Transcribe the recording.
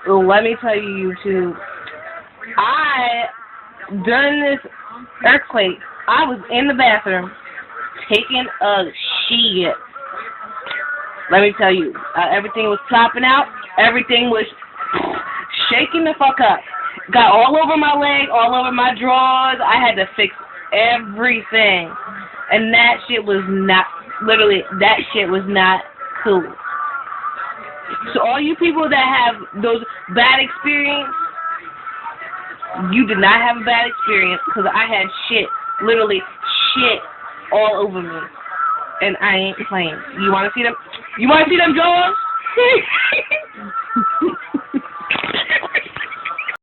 Let me tell you, YouTube. During this earthquake, I was in the bathroom taking a shit. Let me tell you, everything was popping out. Everything was shaking the fuck up. Got all over my leg, all over my drawers. I had to fix everything. And that shit was not, literally, that shit was not cool. So all you people that have those bad experiences, you did not have a bad experience because I had shit, literally shit all over me. And I ain't playing. You want to see them? You want to see them drawers?